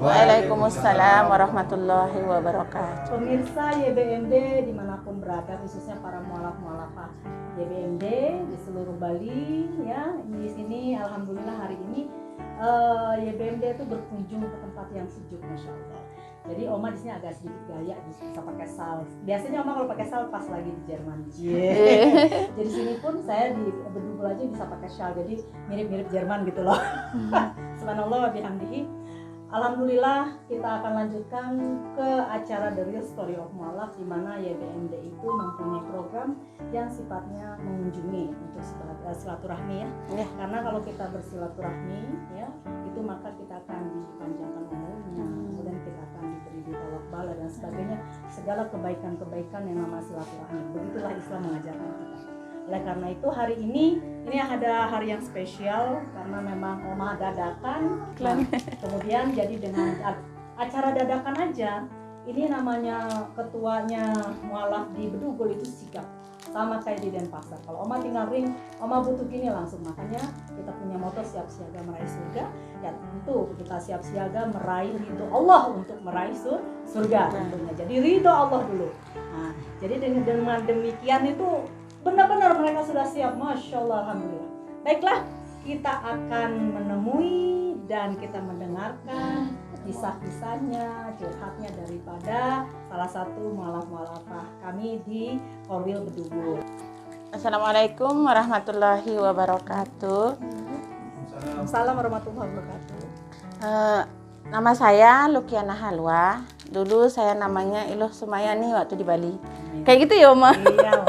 Waalaikumsalam warahmatullahi wabarakatuh. Pemirsa YBMD dimanapun berada, khususnya para mualaf-mualafah YBMD di seluruh Bali, ya di sini alhamdulillah hari ini YBMD itu berkunjung ke tempat yang sejuk, masya Allah. Jadi Oma di sini agak sedikit gaya, bisa pakai sal. Biasanya Oma kalau pakai sal pas lagi di Jerman. Jadi sini pun saya di Bedugul aja bisa pakai sal, jadi mirip-mirip Jerman gitu loh. Subhanallah wa bihamdihi. Alhamdulillah kita akan lanjutkan ke acara The Real Story of Mualaf, di mana YBMD itu mempunyai program yang sifatnya mengunjungi untuk silaturahmi ya. Karena kalau kita bersilaturahmi ya, itu maka kita akan dipanjangkan umurnya, kemudian kita akan diberi ditolak bala dan sebagainya, segala kebaikan-kebaikan yang nama silaturahmi. Begitulah Islam mengajarkan kita. Oleh karena itu hari ini ada hari yang spesial karena memang Oma dadakan. Kemudian jadi dengan acara dadakan aja, ini namanya ketuanya mualaf di Bedugul itu sigap, sama kayak di Denpasar. Kalau Oma tinggal ring, Oma butuh gini langsung. Makanya kita punya moto siap siaga meraih surga. Ya tentu kita siap siaga meraih ridho Allah untuk meraih surga tentunya. Jadi ridho Allah dulu. Nah, jadi dengan demikian itu benar-benar mereka sudah siap, masya Allah, alhamdulillah. Baiklah, kita akan menemui dan kita mendengarkan kisah-kisahnya, curhatnya daripada salah satu mualaf-mualafah kami di Korwil Bedugul. Assalamualaikum warahmatullahi wabarakatuh. Assalamualaikum warahmatullahi wabarakatuh. Nama saya Lukiana Halwa. Dulu saya namanya Iluh Sumayani waktu di Bali. Kayak gitu ya, Oma? Iya.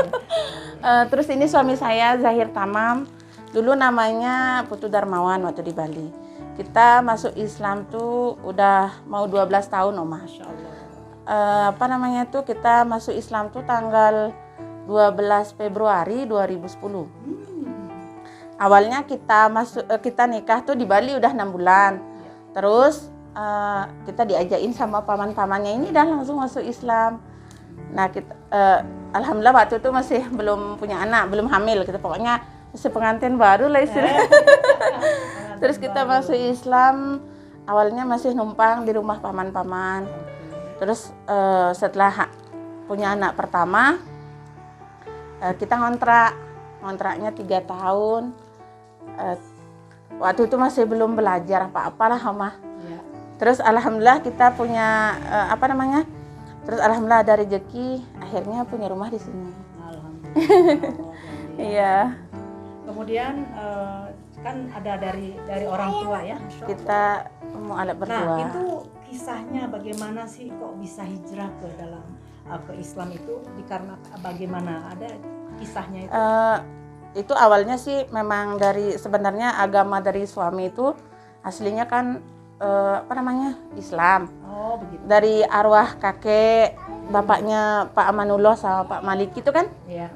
Terus ini suami saya Zahir Tamam. Dulu namanya Putu Darmawan waktu di Bali. Kita masuk Islam tuh udah mau 12 tahun, Oma. Masya Allah. Kita masuk Islam tuh tanggal 12 Februari 2010. Awalnya kita nikah tuh di Bali udah 6 bulan. Terus kita diajakin sama paman-pamannya ini dan langsung masuk Islam. Nah, alhamdulillah waktu itu masih belum punya anak, belum hamil gitu. Pokoknya masih pengantin baru lah istilahnya. Terus kita masuk Islam, awalnya masih numpang di rumah paman-paman. Terus setelah punya anak pertama, kita ngontraknya 3 tahun. Waktu itu masih belum belajar apa-apalah, Oma. Terus alhamdulillah kita punya Terus alhamdulillah ada rezeki, akhirnya punya rumah di sini. Alhamdulillah. Iya. Kemudian kan ada dari orang tua ya. Kita mau alat berdua. Nah, itu kisahnya bagaimana sih kok bisa hijrah ke Islam itu dikarenakan bagaimana, ada kisahnya itu? Itu awalnya sih memang sebenarnya agama dari suami itu aslinya kan Islam. Oh, begitu. Dari arwah kakek bapaknya Pak Amanullah sama Pak Malik itu kan? Iya.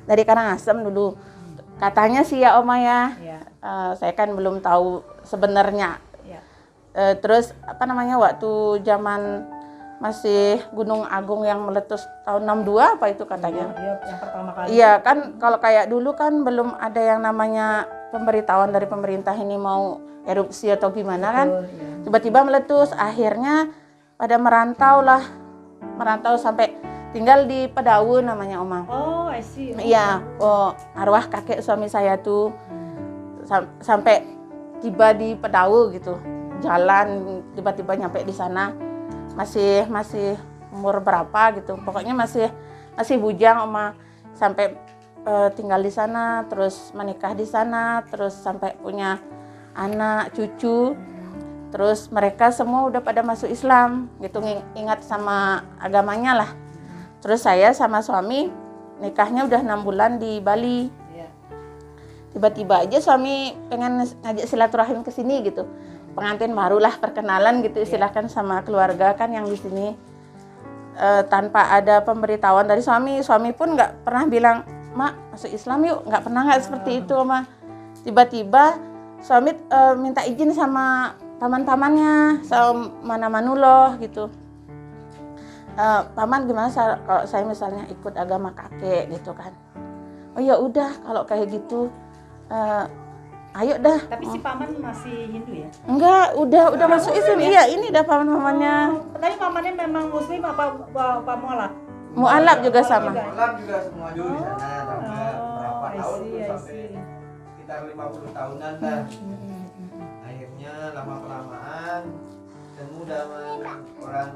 Dari Karangasem dulu. Katanya sih ya, Oma ya. Iya. Saya kan belum tahu sebenarnya. Iya. Terus waktu zaman masih Gunung Agung yang meletus tahun 62 apa itu katanya? Iya, yang pertama kali. Iya kan, kalau kayak dulu kan belum ada yang namanya pemberitahuan dari pemerintah ini mau erupsi atau gimana kan. Iya. Tiba-tiba meletus, akhirnya pada merantau sampai tinggal di Pedau namanya, Oma. Oh, I see. Iya, arwah kakek suami saya tuh sampai tiba di Pedau gitu. Jalan tiba-tiba nyampe di sana. Masih umur berapa gitu. Pokoknya masih bujang, Oma. Sampai tinggal di sana, terus menikah di sana, terus sampai punya anak, cucu. Terus mereka semua udah pada masuk Islam gitu, ingat sama agamanya lah. Terus saya sama suami nikahnya udah 6 bulan di Bali. Tiba-tiba aja suami pengen ngajak silaturahim ke sini gitu. Pengantin barulah, perkenalan gitu istilahkan sama keluarga kan yang di sini. Tanpa ada pemberitahuan dari suami pun nggak pernah bilang, "Mak, masuk Islam yuk." Nggak pernah seperti itu, Ma. Tiba-tiba suami minta izin sama paman-pamannya, sama Manullah gitu. Paman gimana kalau saya misalnya ikut agama kakek gitu kan? Oh ya udah, kalau kayak gitu ayo dah. Tapi si paman masih Hindu ya? Enggak, udah masuk Islam. Iya, ini dah paman-pamannya. Tapi pamannya memang Muslim apa mualaf? Mualaf juga sama. Mualaf juga semua dulu di sana sampai berapa I tahun see, tuh I sampai see. sekitar 50 tahunan dah. Akhirnya lama kelamaan ketemu dengan orang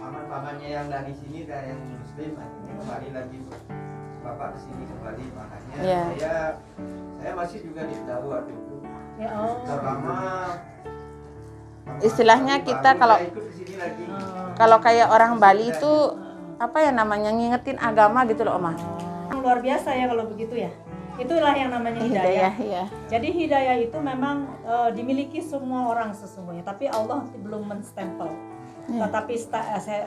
paman-pamannya yang dari sini dan yang Muslim, akhirnya kembali lagi bapak ke sini kembali, makanya Iya. saya masih juga di Dawu waktu itu. Ya, oh. Terlama Istilahnya kita kalau- ikut ke sini lagi. Kalau kayak orang Bali itu apa ya namanya, ngingetin agama gitu loh, Oma. Luar biasa ya kalau begitu ya. Itulah yang namanya hidayah. Iya. Jadi hidayah itu memang dimiliki semua orang sesungguhnya, tapi Allah belum menstempel. Tetapi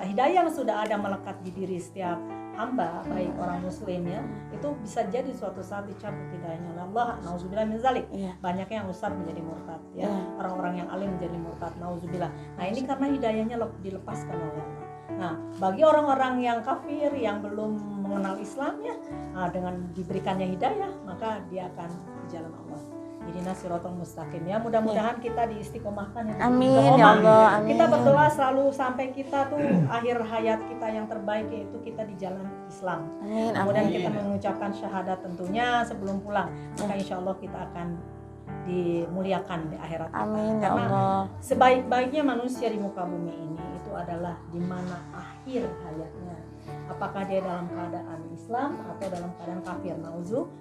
hidayah yang sudah ada melekat di diri setiap hamba, baik orang muslim ya, itu bisa jadi suatu saat dicabut hidayahnya oleh Allah. Nauzubillah min zalik. Iya. Banyak yang ustaz menjadi murtad ya, Iya. orang-orang yang alim menjadi murtad. Nauzubillah. Nah, ini karena hidayahnya dilepaskan oleh Allah. Nah, bagi orang-orang yang kafir yang belum mengenal Islam ya, dengan diberikannya hidayah, maka dia akan di jalan Allah. Ihdinas siratal mustaqim ya. Mudah-mudahan kita diistiqomahkan ya. Amin Doa, ya Allah, amin. Kita berdoa selalu sampai kita tuh akhir hayat kita yang terbaik, yaitu kita di jalan Islam. Amin, Kemudian amin. kita mengucapkan syahadat tentunya sebelum pulang. Maka insya Allah kita akan dimuliakan di akhirat kita. Amin ya Karena Allah. sebaik-baiknya manusia di muka bumi ini itu adalah di mana akhir hayatnya. Apakah dia dalam keadaan Islam atau dalam keadaan kafir?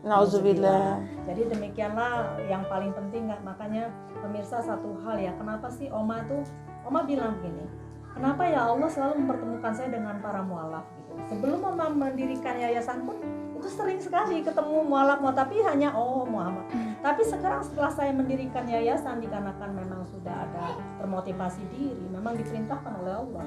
Nauzubillah. Jadi demikianlah yang paling penting. Makanya pemirsa, satu hal ya, kenapa sih Oma bilang gini, kenapa ya Allah selalu mempertemukan saya dengan para mualaf gitu. Sebelum Oma mendirikan yayasan pun itu sering sekali ketemu mualaf, tapi hanya Muhammad. Tapi sekarang setelah saya mendirikan yayasan, dikarenakan memang sudah ada termotivasi diri, memang diperintahkan oleh Allah.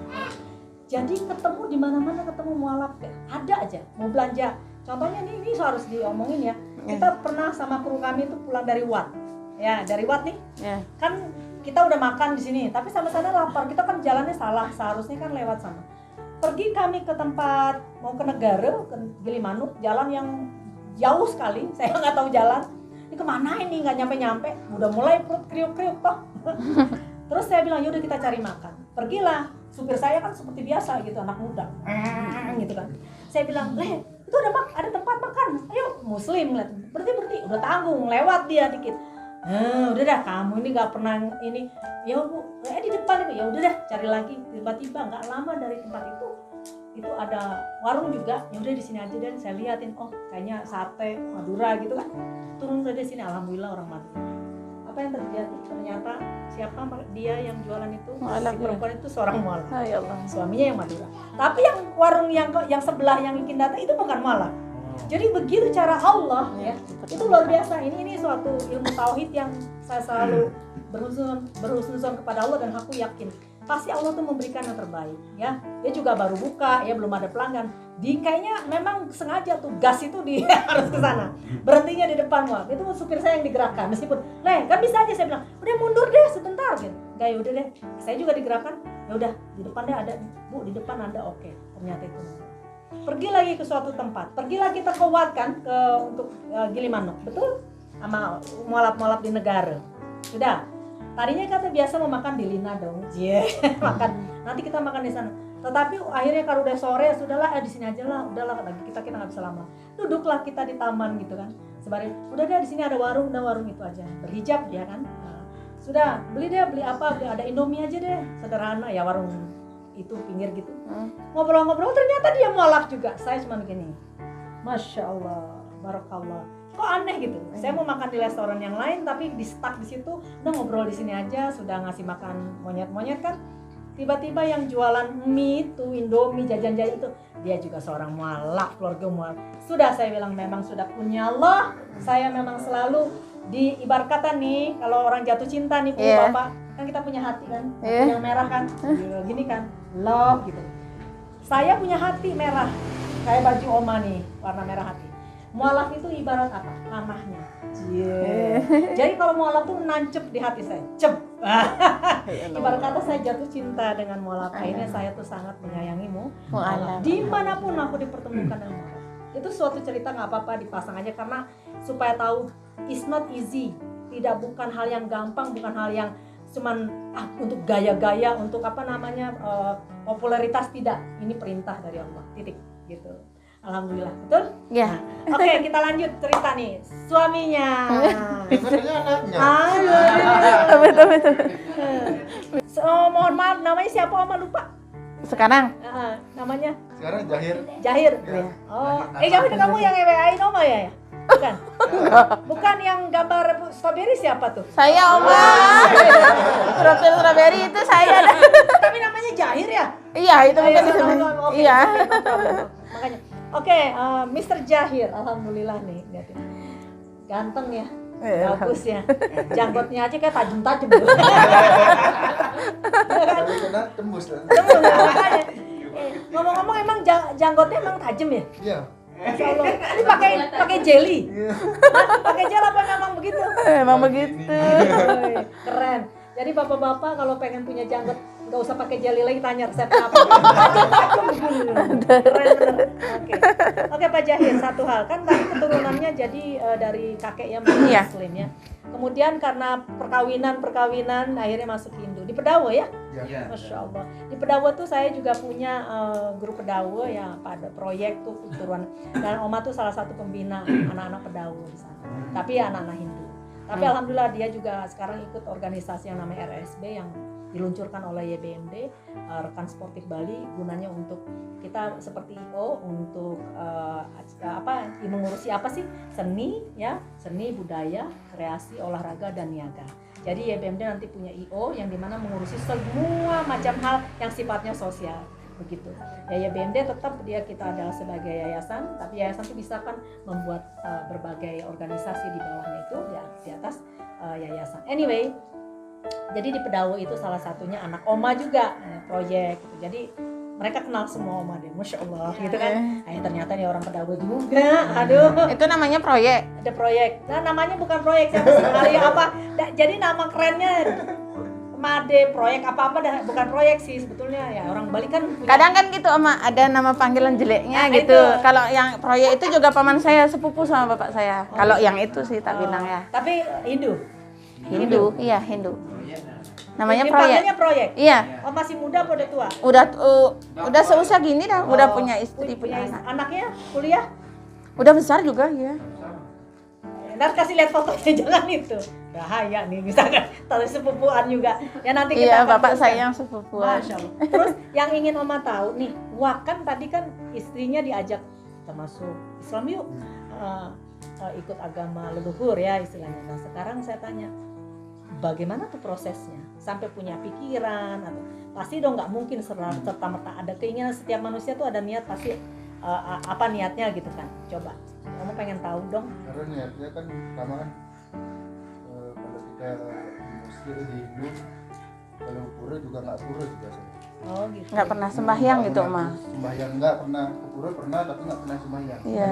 Jadi ketemu di mana-mana, ketemu mualaf, ada aja mau belanja. Contohnya ini harus diomongin ya. Kita pernah sama kru kami itu pulang dari Wat. Ya, dari Wat nih. Ya. Kan kita udah makan di sini, tapi sama-sama lapar. Kita kan jalannya salah, seharusnya kan lewat sana. Pergi kami ke tempat mau ke Negara, ke Gilimanuk, jalan yang jauh sekali. Saya nggak tahu jalan. Ini kemana ini, nggak nyampe-nyampe. Udah mulai perut kriuk-kriuk toh. Terus saya bilang, yaudah kita cari makan. Pergilah. Supir saya kan seperti biasa gitu, anak muda, gitu kan. Saya bilang, itu ada tempat makan. Ayo, Muslim, berhenti, udah tanggung, lewat dia dikit. Udah dah, kamu ini nggak pernah ini. Ya Bu, di depan itu. Ya udah dah, cari lagi. Tiba-tiba nggak lama dari tempat itu ada warung juga. Ya udah di sini aja dan saya liatin, kayaknya sate Madura gitu kan. Turun dari sini, alhamdulillah orang Madura. Apa yang terjadi? Ternyata siapa dia yang jualan itu, si perempuan itu seorang mualaf. Ya Allah. Suaminya yang Madura. Tapi yang warung yang sebelah yang bikin data itu bukan mualaf. Jadi begitu cara Allah ya. Itu luar biasa. Ini suatu ilmu tauhid yang saya selalu berhusnuzon kepada Allah, dan aku yakin pasti Allah tuh memberikan yang terbaik ya. Dia juga baru buka ya, belum ada pelanggan. Kayaknya memang sengaja tuh gas itu harus ke sana. Berhentinya di depan Wah. Itu supir saya yang digerakkan. Meskipun, kan bisa aja saya bilang, udah mundur deh sebentar gitu. Enggak, yaudah deh. Saya juga digerakkan. Ya udah, di depan deh ada, Bu, di depan ada, oke. Ternyata itu. Pergi lagi ke suatu tempat. Pergi lagi kita ke Wat kan, untuk Gilimanuk. Betul? Sama mualaf-mualaf di Negara. Sudah. Tadinya kata biasa mau makan di Lina dong. Makan. Nanti kita makan di sana. Tetapi akhirnya kalau udah sore, sudahlah di sini aja lah, udahlah lagi kita nggak bisa lama. Duduklah kita di taman gitu kan. Sebarin, udah deh di sini ada warung, itu aja. Berhijab dia kan. Sudah, beli apa? Beli ada Indomie aja deh, sederhana ya, warung itu pinggir gitu. Ngobrol-ngobrol ternyata dia mualaf juga. Saya cuma begini. Masya Allah, barakallah. Kok aneh gitu. Saya mau makan di restoran yang lain tapi di stuck di situ. Udah ngobrol di sini aja, sudah ngasih makan monyet-monyet kan. Tiba-tiba yang jualan mie itu, Indomie, jajan-jajan itu, dia juga seorang mualaf, keluarga mualaf. Sudah saya bilang memang sudah punya Allah. Saya memang selalu diibaratkan nih, kalau orang jatuh cinta nih, Bapak, kan kita punya hati kan, yang merah kan, gini kan, love gitu. Saya punya hati merah, kayak baju Oma nih, warna merah hati. Mualaf itu ibarat apa? Panahnya. Jadi kalau mualaf tuh nancep di hati saya, ibarat kata saya jatuh cinta dengan mualaf. Akhirnya saya tuh sangat menyayangimu. Dimanapun aku dipertemukan dengan mualaf. Itu suatu cerita, nggak apa-apa dipasang aja karena supaya tahu it's not easy bukan hal yang gampang, bukan hal yang cuman untuk gaya-gaya, untuk popularitas, tidak. Ini perintah dari Allah, titik gitu. Alhamdulillah, betul? Ya. Oke, kita lanjut cerita nih. Suaminya. Sebenarnya anaknya. Betul. Mohon maaf, namanya siapa? Oma lupa. Sekarang Namanya Sekarang Jahir. Jahir. Iya. Oh, Jahir kamu yang EWA-in Oma ya? Bukan. Bukan yang gambar strawberry, siapa tuh? saya Oma. Profil strawberry itu saya. Tapi namanya Jahir ya? Iya, itu bukan di sini. Oke, Iya. makanya. Oke, Mr. Jahir, alhamdulillah nih, lihatin. Ganteng ya. Bagus ya. Janggotnya aja kayak tajam-tajam. Kalau kena tembus lah. Makanya. Ngomong-ngomong, emang janggotnya emang tajam ya? Iya. Masya Allah. Ini pakai jelly. Pakai gel apa memang begitu? Emang begitu. Woi, keren. Jadi bapak-bapak kalau pengen punya janggot nggak usah pakai jelly lagi, tanya resepnya apa. Keren bener. Oke Pak Jahir, satu hal kan tadi keturunannya jadi dari kakek ya Iya. Muslim ya. Kemudian karena perkawinan akhirnya masuk Hindu di Pedawa ya. Iya. Masya Allah. Di Pedawa tuh saya juga punya grup Pedawa ya, pada proyek tuh keturunan, dan Oma tuh salah satu pembina anak-anak Pedawa di sana. Tapi ya anak-anak Hindu. Tapi alhamdulillah dia juga sekarang ikut organisasi yang namanya RSB yang diluncurkan oleh YBMD, Rekan Sportif Bali, gunanya untuk kita seperti IO untuk mengurusi apa sih? Seni ya, seni, budaya, kreasi, olahraga dan niaga. Jadi YBMD nanti punya IO yang dimana mengurusi semua macam hal yang sifatnya sosial. Begitu. Ya YBMD tetap kita adalah sebagai yayasan, tapi yayasan itu bisa kan membuat berbagai organisasi di bawahnya itu di atas yayasan. Anyway, jadi di Pedawa itu salah satunya anak Oma juga proyek gitu. Jadi mereka kenal semua Oma deh, Masya Allah gitu kan. Ternyata nih orang Pedawa juga. Aduh. Itu namanya proyek. Ada proyek. Nah, namanya bukan proyek, siapa sih apa? Jadi nama kerennya Made proyek apa-apa dah, bukan proyek sih sebetulnya ya, orang Bali kan punya. Kadang kan gitu Oma, ada nama panggilan jeleknya Nah, gitu. itu. Kalau yang proyek itu juga paman saya, sepupu sama bapak saya. Kalau yang itu sih tak bilang ya. Tapi Hindu. Hindu, iya Hindu. Namanya Dipanggilnya proyek. proyek. Iya. Oh, masih muda apa udah tua? Udah seusia gini dah, udah punya istri, punya anak. Anaknya kuliah? Udah besar juga ya. Ntar kasih lihat fotonya, jangan itu. Bahaya nih, misalkan tahu sepupuan juga. Ya nanti kita Iya, akan bapak teruskan. saya yang sepupuan. Masya Allah. Terus yang ingin Oma tahu nih, Wakan tadi kan istrinya diajak termasuk Islam yuk, ikut agama leluhur ya istilahnya. Nah sekarang saya tanya, bagaimana tuh prosesnya sampai punya pikiran atau pasti dong nggak mungkin serta-merta ada keinginan, setiap manusia tuh ada niat pasti, apa niatnya gitu kan. Coba kamu pengen tahu dong. Karena niatnya kan pertama kan kalau kita Muslim di Hindu, kalau pura juga nggak pura juga saya. Oh gitu. Nggak pernah sembahyang gitu, Ma. Sembahyang nggak pernah, pura pernah tapi nggak pernah sembahyang. Iya.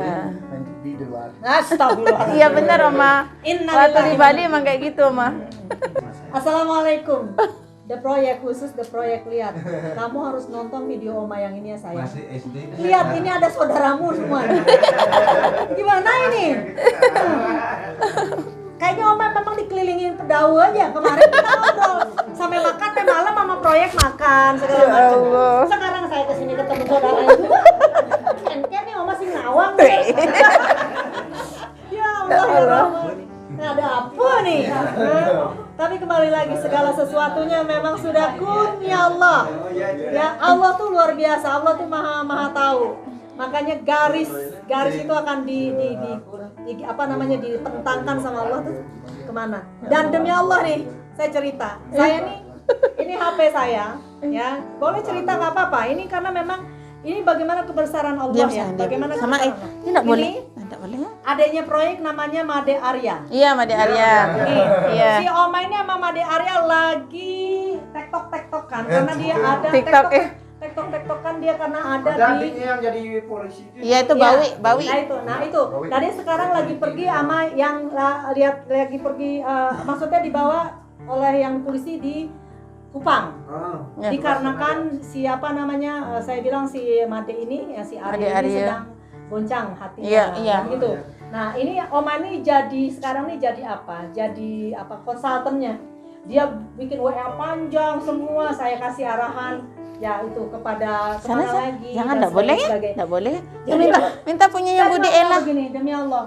Main di luar. Astagfirullah. Iya benar Oma. Waktu di Bali emang kayak gitu Oma. Assalamualaikum. The proyek khusus, the proyek lihat. Kamu harus nonton video Oma yang ini ya sayang. Masih SD. Lihat ini ada saudaramu semuanya. Gimana ini? Kayaknya Oma memang dikelilingin Pedawa aja. Kemarin kita ngobrol sampai makan sampai malam sama proyek makan segala macam. Sekarang saya kesini ketemu saudara itu. Kan nih Oma sih ngawang. Ya Allah ya Rahman. Nah, ada apa nih? Tapi kembali lagi, segala sesuatunya memang sudah kurnia Allah. Ya Allah tuh luar biasa, Allah tuh maha tahu. Makanya garis itu akan ditentangkan sama Allah tuh kemana. Dan demi Allah nih, saya cerita, saya nih, ini HP saya, ya boleh cerita nggak apa-apa. Ini karena memang ini bagaimana kebesaran Allah Diam, ya. sayang, Bagaimana diam. Sama kebesaran Allah. ini enggak boleh. Ini Enggak boleh ya? adanya proyek namanya Made Arya. Iya, Made Arya. Nih, Iya. si Oma ini sama Made Arya lagi tektok-tektokan karena dia ada TikTok, tektok-tektokan dia karena ada Ada di adiknya yang jadi polisi itu. Iya itu Ya, Bawi. Nah itu. Nah dia sekarang lagi pergi sama yang lagi pergi, maksudnya dibawa oleh yang polisi di Kupang. Ya. Dikarenakan siapa namanya, saya bilang si Made ini ya, si Arya Made ini Arya. sedang goncang hatinya. Iya. Gitu. Nah ini Oma ini sekarang nih jadi apa? Jadi apa, konsultannya. Dia bikin WA panjang semua, saya kasih arahan ya itu kepada Sana, kemana sana. lagi. Jangan, dan enggak boleh ya? sebagainya. Enggak boleh ya? Jadi Minta punya yang Budi Ella. Begini, demi Allah.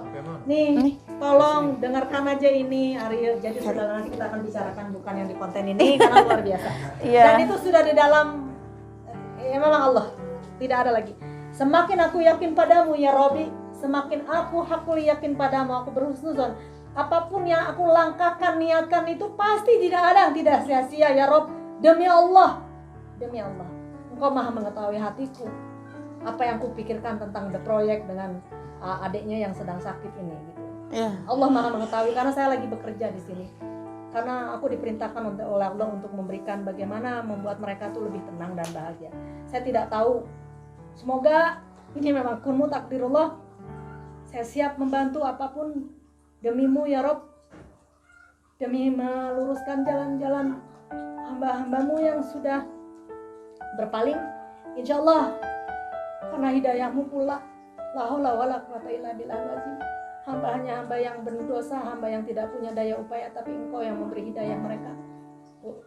Nih, Nih. tolong dengarkan aja ini Ariel. Jadi saudara, nanti kita akan bicarakan bukan yang di konten ini karena luar biasa. Iya. Dan itu sudah di dalam ya memang Allah. Tidak ada lagi. Semakin aku yakin padamu ya Robi, semakin aku yakin padamu, aku berhusnuzon. Apapun yang aku langkahkan, niatkan itu pasti tidak ada yang tidak sia-sia ya Rob. Demi Allah. Demi Allah. Engkau maha mengetahui hatiku. Apa yang kupikirkan tentang the project dengan adiknya yang sedang sakit ini gitu. Iya. Allah maha mengetahui karena saya lagi bekerja di sini. Karena aku diperintahkan oleh Allah untuk memberikan bagaimana membuat mereka tuh lebih tenang dan bahagia. Saya tidak tahu. Semoga ini memang kunmu takdirullah. Saya siap membantu apapun demimu ya Rob. Demi meluruskan jalan-jalan hamba-hambamu yang sudah berpaling. Insya Allah karena hidayahmu pula. La haula wala quwata illa billahil azim. Hamba hanya hamba yang berdosa, hamba yang tidak punya daya upaya, tapi Engkau yang memberi hidayah mereka.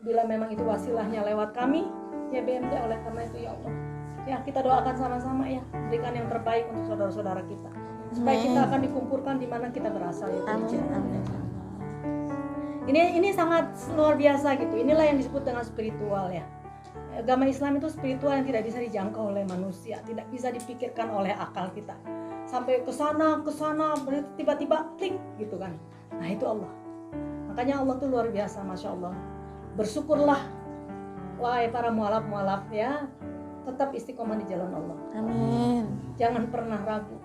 Bila memang itu wasilahnya lewat kami, ya BMD, oleh karena itu ya Allah. Ya kita doakan sama-sama ya, berikan yang terbaik untuk saudara-saudara kita. Supaya kita akan dikumpulkan di mana kita berasal ya. Amin. Amin. Ini sangat luar biasa gitu. Inilah yang disebut dengan spiritual ya. Agama Islam itu spiritual yang tidak bisa dijangkau oleh manusia, tidak bisa dipikirkan oleh akal kita. Sampai ke sana, tiba-tiba klik gitu kan. Nah itu Allah. Makanya Allah tuh luar biasa, Masya Allah. Bersyukurlah, wahai para mualaf-mualaf ya, tetap istiqomah di jalan Allah. Amin. Jangan pernah ragu,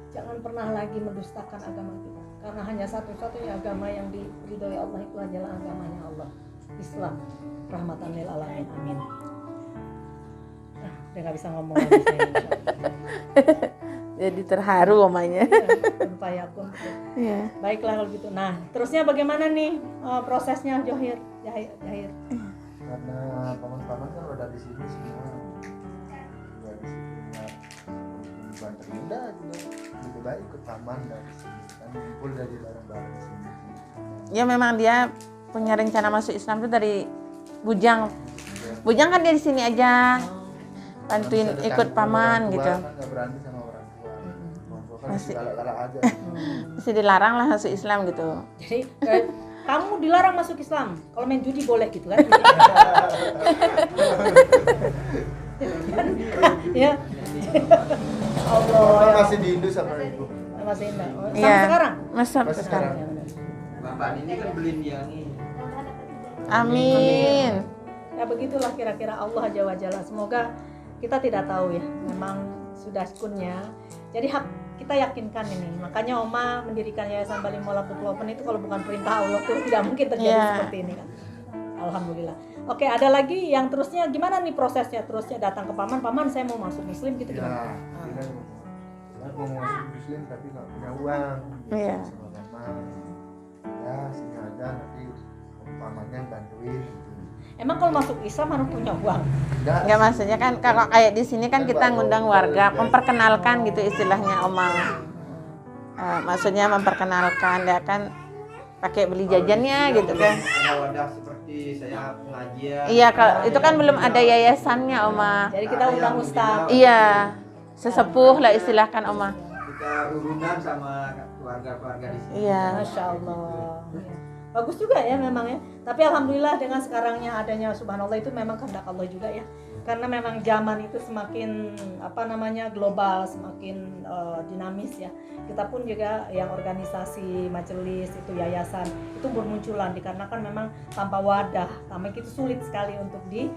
jangan pernah lagi mendustakan agama kita. Karena hanya satu-satunya agama yang diridhoi Allah itu adalah agamanya Allah, Islam, rahmatan lil alamin. Amin. Nah, udah nggak bisa ngomong lagi saya. Jadi terharu omanya. Supaya pun. Iya. Baiklah kalau gitu. Nah, terusnya bagaimana nih prosesnya Jahir? Karena paman-paman kan udah di sini semua, udah di sini ya, bantu udah juga lebih baik ikut paman dari sini kan, ngumpul dari bareng-bareng di sini. Ya memang dia punya rencana masuk Islam itu dari Bujang. Bujang kan dia di sini aja, bantuin Kan bisa ikut dekat paman orang tua, gitu. kan nggak berani sama orang tua. Orang tua kan Masih. galak-galak aja. Masih dilarang lah masuk Islam gitu. Jadi kamu dilarang masuk Islam. Kalau main judi boleh gitu kan? Ya. Allah. Paman Ya. masih di Indo sama ibu. Masih indah. Sampai Iya. sekarang. Sampai Masih sekarang. Bapak ini kan beliin dia nih. Amin. Ya begitulah kira-kira Allah Azza wa Jalla. Semoga kita tidak tahu ya, memang sudah kunnya. Jadi kita yakinkan ini. Makanya Oma mendirikan Yayasan Bali Mualaf Development itu kalau bukan perintah Allah tuh tidak mungkin terjadi Iya. seperti ini kan. Alhamdulillah. Oke, ada lagi yang terusnya gimana nih prosesnya? Terusnya datang ke paman, saya mau masuk Muslim gitu Ya, gimana? dia kan mau masuk Muslim tapi nggak punya uang. Iya. Sama paman. Ya sini aja nanti pamannya yang bantuin. Gitu. Emang kalau masuk Islam harus punya uang? Enggak, maksudnya kan kalau kayak di sini kan kita ngundang warga, memperkenalkan gitu istilahnya Oma. Maksudnya memperkenalkan ya kan pakai beli jajannya gitu kan. Ada wadah seperti saya pengajian. Iya, kalau itu kan belum ada yayasannya Oma. Jadi kita undang ustaz. Iya, sesepuh lah istilahkan Oma. Kita urunan sama keluarga-keluarga di sini. Iya. Masya Allah. Bagus juga ya memang ya. Tapi alhamdulillah dengan sekarangnya adanya subhanallah itu memang kehendak Allah juga ya. Karena memang zaman itu semakin global, semakin dinamis ya. Kita pun juga yang organisasi, majelis itu yayasan itu bermunculan dikarenakan memang tanpa wadah, tanpa itu sulit sekali untuk di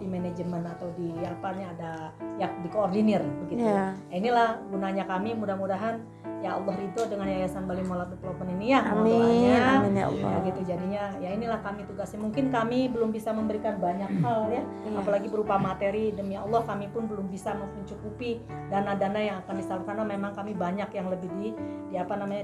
manajemen atau di ada ya dikoordinir begitu. Iya. Inilah gunanya kami, mudah-mudahan ya Allah ridho dengan Yayasan Bali Mualaf Development ini ya. Amin, doanya. amin ya Allah. Ya gitu jadinya ya inilah kami tugasnya. Mungkin kami belum bisa memberikan banyak hal ya, Iya. apalagi berupa materi. Demi Allah kami pun belum bisa mencukupi dana-dana yang akan disalurkan karena memang kami banyak yang lebih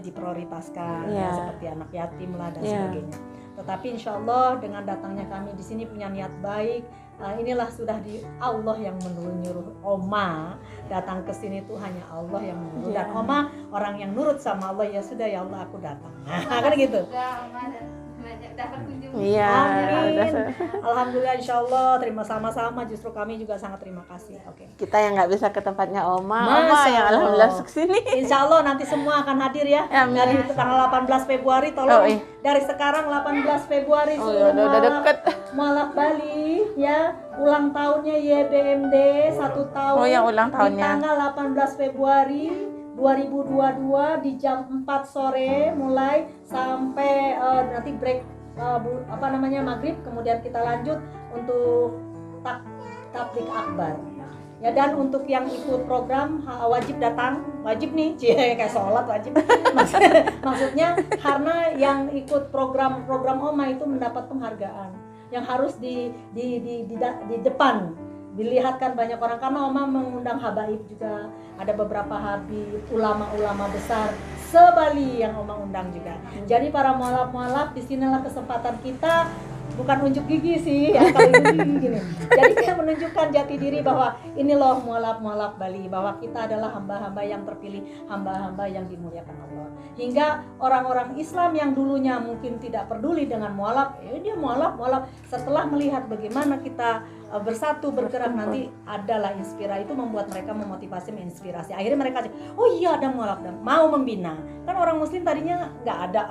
diprioritaskan Iya. ya, seperti anak yatim lah dan Iya. sebagainya. Tetapi insya Allah dengan datangnya kami di sini punya niat baik. Inilah sudah di Allah yang menyuruh Oma datang ke sini, itu hanya Allah yang menyuruh. Dan Oma orang yang nurut sama Allah, ya sudah ya Allah aku datang. Kan gitu. Iya. Amin. Alhamdulillah, insya Allah terima sama-sama. Justru kami juga sangat terima kasih. Oke. Kita yang nggak bisa ke tempatnya Oma Masya yang Allah. alhamdulillah kesini. Insya Allah nanti semua akan hadir ya. Amin. Dari tanggal 18 Februari tolong Oh, iya. dari sekarang 18 Februari Oh, seluruh udah deket. Mualaf Bali ya, ulang tahunnya YBMD 1 tahun. Oh, yang ulang tahunnya. Di tanggal 18 Februari 2022 di jam 4 sore mulai sampai nanti break maghrib, kemudian kita lanjut untuk tablik akbar. Ya, dan untuk yang ikut program wajib datang, wajib nih, kayak sholat wajib. Maksudnya karena yang ikut program Oma itu mendapat penghargaan yang harus di depan dilihatkan banyak orang, karena Oma mengundang habaib juga, ada beberapa habib, ulama-ulama besar se-Bali yang Oma undang juga. Jadi para mualaf di sinilah kesempatan kita, bukan unjuk gigi sih ya kalau ini gini. Jadi kita menunjukkan jati diri bahwa ini loh mualaf Bali, bahwa kita adalah hamba-hamba yang terpilih, hamba-hamba yang dimuliakan Allah. Hingga orang-orang Islam yang dulunya mungkin tidak peduli dengan mualaf, dia mualaf. Setelah melihat bagaimana kita bersatu bergerak, nanti adalah inspirasi, itu membuat mereka memotivasi, menginspirasi. Akhirnya mereka oh iya ada mualaf dan mau membina. Kan orang muslim tadinya nggak ada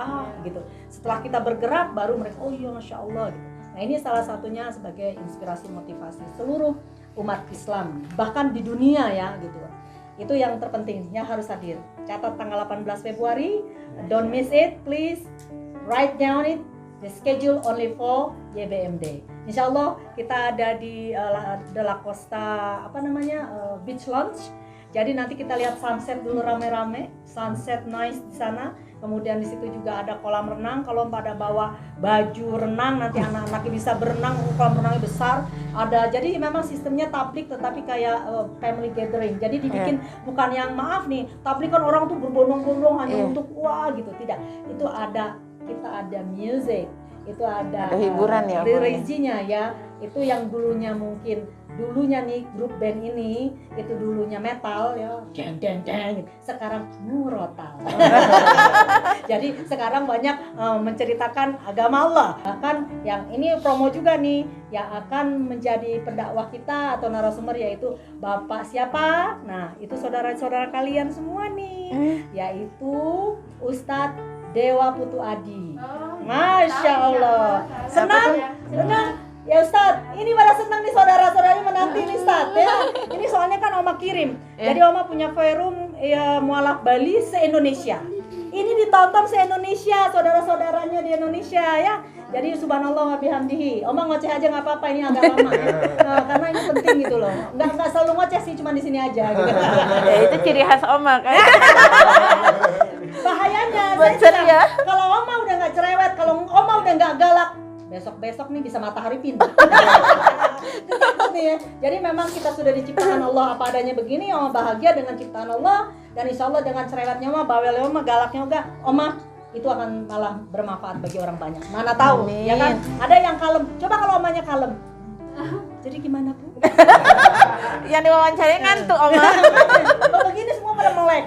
gitu. Setelah kita bergerak baru mereka oh iya masya Allah gitu. Nah ini salah satunya sebagai inspirasi motivasi seluruh umat Islam bahkan di dunia ya gitu. Itu yang terpenting yang harus hadir. Catat tanggal 18 Februari, don't miss it, please write down it. The schedule only for YBMD. Insya Allah kita ada di De La Costa Beach Lounge. Jadi nanti kita lihat sunset dulu rame-rame, sunset nice di sana. Kemudian di situ juga ada kolam renang. Kalau pada bawa baju renang, nanti anak-anaknya bisa berenang. Kolam renangnya besar. Ada. Jadi memang sistemnya tablik, tetapi kayak family gathering. Jadi dibikin bukan yang maaf nih, tablik kan orang tuh berbondong-bondong hanya untuk wah gitu. Tidak. Itu ada. Kita ada music, itu ada hiburan ya, reginya ya, itu yang dulunya nih grup band ini itu dulunya metal ya, deng, sekarang murotal. Jadi sekarang banyak menceritakan agama Allah. Bahkan yang ini promo juga nih, yang akan menjadi pendakwah kita atau narasumber yaitu Bapak siapa? Nah itu saudara-saudara kalian semua nih, yaitu Ustadz Dewa Putu Adi. Masya Allah. Senang? Ya Ustadz, ini pada senang nih saudara-saudari menanti nih Ustadz ya. Ini soalnya kan Oma kirim. Jadi Oma punya forum ya, mualaf Bali se-Indonesia. Ini ditonton se-Indonesia, saudara-saudaranya di Indonesia ya. Jadi subhanallah wa bihamdihi. Oma ngoceh aja nggak apa-apa, ini agak lama ya. Nah, karena ini penting gitu loh. Nggak selalu ngoceh sih, cuma di sini aja gitu. Ya, itu ciri khas Oma kan. Bahayanya ya. kalau Oma udah nggak cerewet, kalau Oma udah nggak galak, besok nih bisa matahari pintar. Jadi memang kita sudah diciptakan Allah apa adanya begini. Oma bahagia dengan ciptaan Allah, dan insya Allah dengan cerewetnya Oma, bawelnya Oma, galaknya Oma itu akan malah bermanfaat bagi orang banyak. Mana tahu, ya kan? Ada yang kalem. Coba kalau Omanya kalem. Jadi gimana Bu? Yang diwawancara ngantuk Oma. Oh begini semua pada melek.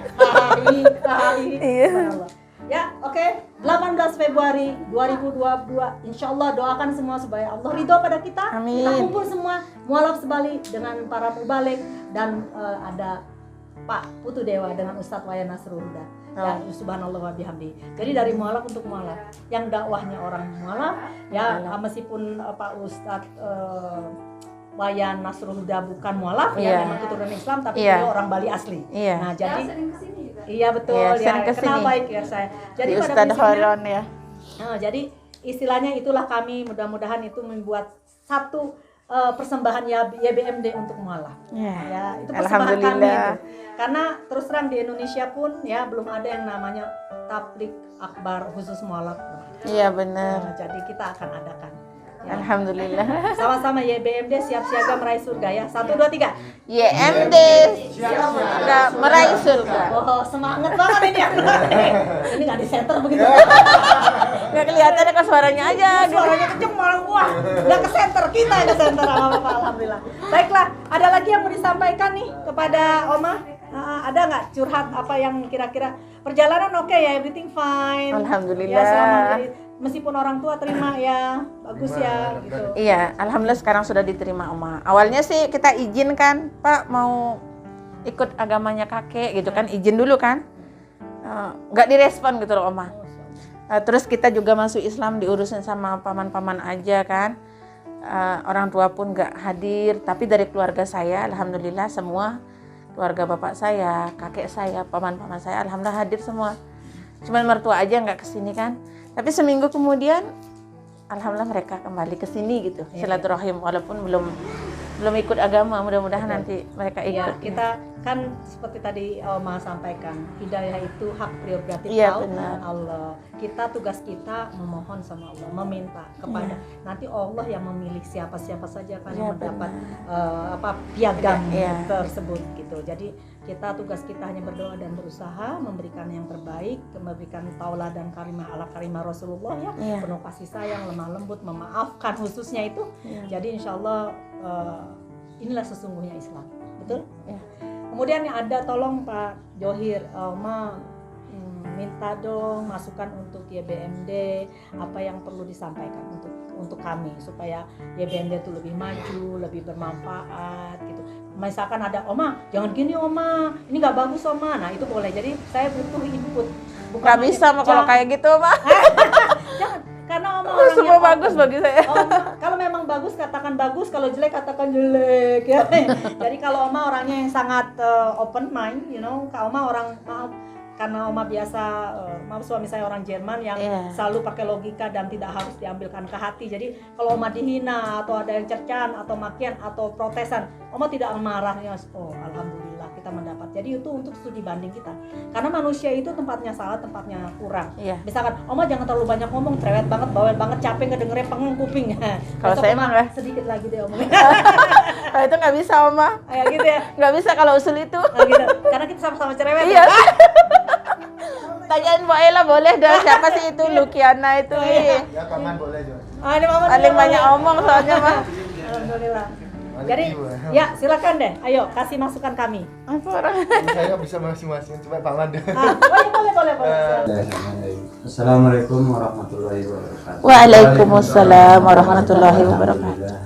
Subhanallah. Ya, oke. 18 Februari 2022, insya Allah doakan semua supaya Allah ridho pada kita. Amin. Kita kumpul semua mualaf se-Bali dengan para mubalik, dan ada Pak Putu Dewa dengan Ustadz Wayan Nasrul Huda. Ya, subhanallah wa bihamdi. Jadi dari mualaf untuk mualaf, yang dakwahnya orang mualaf ya, meskipun Pak Ustadz Wayan Nasrul Huda bukan mualaf ya, memang keturunan Islam, tapi beliau orang Bali asli. Nah, jadi iya betul ya, kenal baik ya saya. Jadi pada Ustadz Horon ya. Jadi istilahnya itulah kami, mudah-mudahan itu membuat satu persembahan YBMD untuk mualaf. Ya, itu persembahan kami itu. Karena terus terang di Indonesia pun ya belum ada yang namanya tablik akbar khusus mualaf. Iya benar. Jadi kita akan adakan. Ya. Alhamdulillah. Sama-sama YBMD siap siaga meraih surga ya. 1, 2, 3. YMD siap meraih surga. Oh semangat banget ini. Ini nggak di center begitu. Nggak kelihatan kok suaranya aja. Suaranya kenceng malah wah, nggak ke center, kita yang ke center. Apa alhamdulillah. Baiklah, ada lagi yang mau disampaikan nih kepada Oma? Ada nggak curhat apa yang kira-kira perjalanan oke ya, everything fine. Alhamdulillah. Ya, selama meskipun orang tua terima ya, bagus ya gitu. Iya, alhamdulillah sekarang sudah diterima Oma. Awalnya sih kita izin kan, Pak mau ikut agamanya kakek gitu kan, izin dulu kan. Nggak direspon gitu loh Oma. Terus kita juga masuk Islam diurusin sama paman-paman aja kan. Orang tua pun nggak hadir, tapi dari keluarga saya alhamdulillah semua, keluarga bapak saya, kakek saya, paman-paman saya alhamdulillah hadir semua. Cuman mertua aja nggak kesini kan. Tapi seminggu kemudian alhamdulillah mereka kembali ke sini gitu, silaturahim walaupun belum ikut agama, mudah-mudahan nanti mereka ikut. Ya, kita kan seperti tadi Oma sampaikan, hidayah itu hak prerogatif Allah. Kita tugas kita memohon sama Allah, meminta kepada nanti Allah yang memilih siapa saja kan yang mendapat piagam tersebut gitu. Jadi kita tugas kita hanya berdoa dan berusaha memberikan yang terbaik, memberikan tauladan karimah ala karimah Rasulullah ya, penuh kasih sayang, lemah lembut, memaafkan khususnya itu. Jadi insyaallah inilah sesungguhnya Islam, betul? Ya. Kemudian yang ada, tolong Pak Johir, minta dong masukan untuk YBMD, apa yang perlu disampaikan untuk kami supaya YBMD itu lebih maju, lebih bermanfaat gitu. Misalkan ada Oma, jangan gini Oma, ini nggak bagus Oma, nah itu boleh. Jadi saya butuh input. Nggak bisa kalau kayak gitu Oma. Jangan. Karena Oma orang semua bagus bagi saya. Kalau memang bagus katakan bagus, kalau jelek katakan jelek ya. Jadi kalau Oma orangnya yang sangat open mind, Kak Oma orang karena Oma biasa, suami saya orang Jerman yang selalu pakai logika dan tidak harus diambilkan ke hati. Jadi kalau Oma dihina atau ada yang cercaan atau makian atau protesan, Oma tidak marahnya. Oh alhamdulillah kita mendapat. Jadi itu untuk studi banding kita. Karena manusia itu tempatnya salah, tempatnya kurang. Misalkan Oma jangan terlalu banyak ngomong, cerewet banget, bawel banget, capek ngedengerin pengen kuping. Kalau saya mah sedikit lagi deh omongin. Kalau itu nggak bisa Oma. Ya gitu ya. Nggak bisa kalau usul itu. Gitu. Karena kita sama-sama cerewet. Iya. Tanyain Mbak Ella boleh dah, siapa sih itu Lukiana itu nih. Ya paman boleh juga. Ini paman paling banyak omong soalnya mah. Alhamdulillah. Jadi ya silakan deh, ayo kasih masukan kami. Apa orang? Saya bisa masing-masing, coba paman deh. Boleh. Assalamualaikum warahmatullahi wabarakatuh. Waalaikumsalam warahmatullahi wabarakatuh.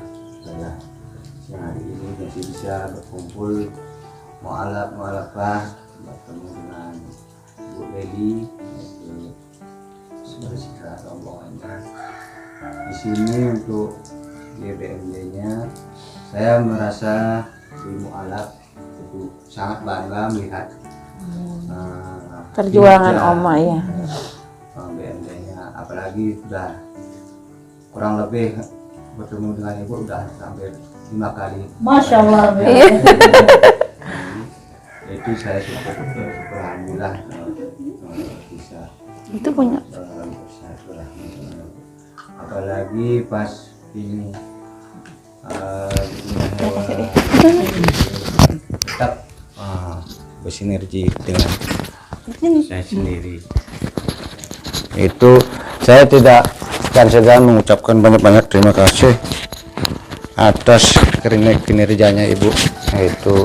Siang hari ini masih bisa berkumpul mualaf-mualafah bertemu dengan Bu Leli, bersihkan rombongannya. Di sini untuk YBMD-nya, saya merasa di mualaf itu sangat bangga melihat perjuangan Oma ya. BMD-nya, apalagi sudah kurang lebih bertemu dengan Ibu udah hampir 5 kali. Masya Allah. Itu saya alhamdulillah bisa Itu punya. Apalagi pas ini tetap bersinergi dengan saya sendiri. Itu saya tidak akan segan mengucapkan banyak-banyak terima kasih atas kinerjanya Ibu. Itu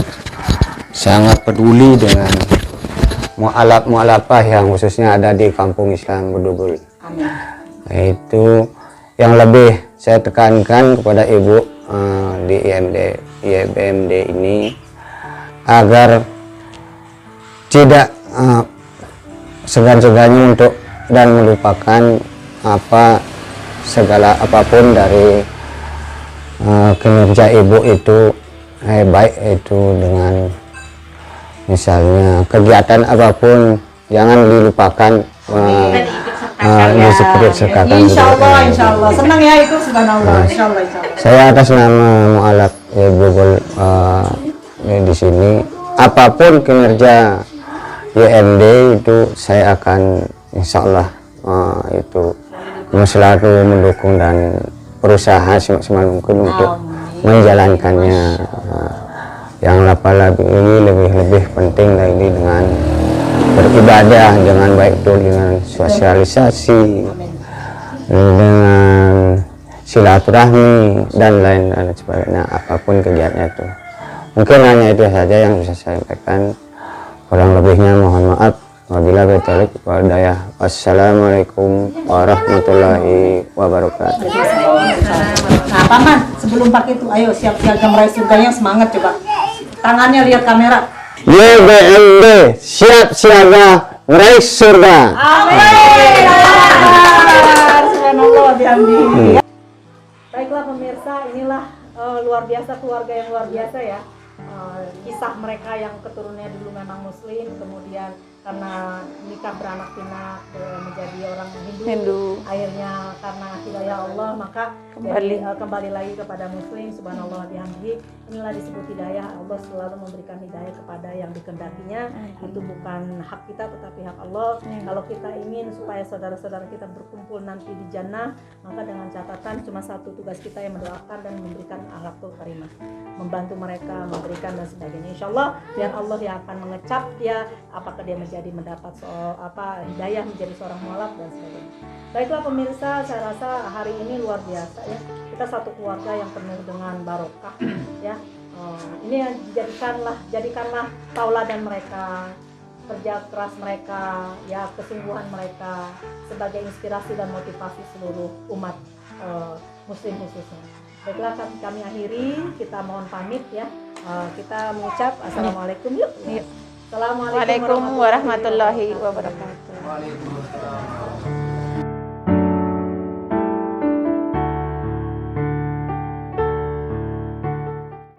sangat peduli dengan mualaf-mualafah yang khususnya ada di Kampung Islam Bedugul. Itu yang lebih saya tekankan kepada Ibu di YBMD ini agar tidak segan-segannya untuk dan melupakan apapun dari kinerja Ibu itu, baik itu dengan misalnya kegiatan apapun jangan dilupakan, disertakan. Insya Allah, senang ya itu subhanallah. Insya Allah. Saya atas nama mualaf Bedugul di sini, apapun kinerja YMD itu saya akan insya Allah itu selalu mendukung dan berusaha semaksimal mungkin untuk menjalankannya. Yang apalagi ini lebih penting lagi dengan beribadah dengan baik itu dengan sosialisasi dengan silaturahmi dan lain-lain sebagainya, apapun kegiatannya itu. Mungkin hanya itu saja yang bisa saya sampaikan. Kurang lebihnya mohon maaf. Wabillahi taufiq wal hidayah. Wassalamualaikum warahmatullahi wabarakatuh. Nah, Paman, sebelum pakai itu, ayo siap siaga meraih surganya, semangat coba. Tangannya lihat kamera. YBMD siap siaga meraih surga. Amin. Subhanallah bihamdihi. Baiklah pemirsa, inilah luar biasa, keluarga yang luar biasa ya. Kisah mereka yang keturunannya dulu memang muslim, kemudian karena nikah beranak pinak menjadi orang Hindu, akhirnya karena hidayah Allah maka kembali lagi kepada muslim. Subhanallah bihamdihi. Inilah disebut hidayah. Allah selalu memberikan hidayah kepada yang dikehendakinya. Itu bukan hak kita tetapi hak Allah. Kalau kita ingin supaya saudara-saudara kita berkumpul nanti di jannah, maka dengan catatan cuma satu tugas kita yang mendoakan dan memberikan akhlakul karimah, membantu mereka, memberikan dan sebagainya. Insya Allah biar Allah yang akan mengecap dia apakah dia menjadi mendapat hidayah menjadi seorang mualaf dan sebagainya. Baiklah pemirsa, saya rasa hari ini luar biasa ya. Kita satu keluarga yang penuh dengan barokah ya. Ini yang jadikanlah tauladan mereka, kerja keras mereka, ya kesungguhan mereka sebagai inspirasi dan motivasi seluruh umat muslim khususnya. Baiklah kami akhiri, kita mohon pamit ya. Kita mengucap assalamualaikum yuk. Assalamualaikum Waalaikumsalam warahmatullahi wabarakatuh. Waalaikumsalam.